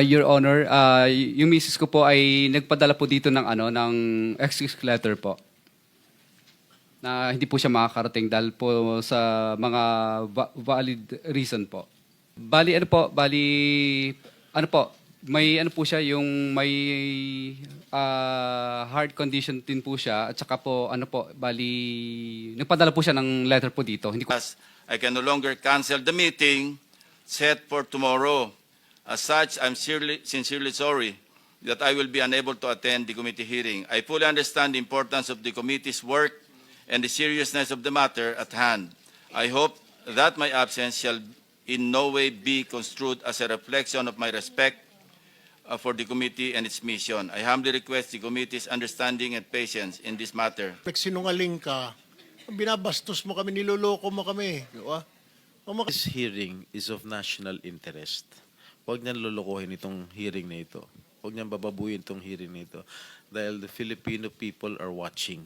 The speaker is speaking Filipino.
Your Honor, yung misis ko po ay nagpadala po dito ng ng excuse letter po. Na hindi po siya makakarating dahil po sa mga valid reason po. Bali ano po, may ano po siya yung may heart condition din po siya at saka po nagpadala po siya ng letter po dito. Hindi ko As I can no longer cancel the meeting set for tomorrow. As such, I'm sincerely sorry that I will be unable to attend the committee hearing. I fully understand the importance of the committee's work and the seriousness of the matter at hand. I hope that my absence shall in no way be construed as a reflection of my respect for the committee and its mission. I humbly request the committee's understanding and patience in this matter. Nagsinungaling ka, binabastos mo kami, niloloko mo kami. Di ba? This hearing is of national interest. Huwag niyang lulukuhin itong hearing na ito. Huwag niyang bababuyin itong hearing na ito. Dahil the Filipino people are watching.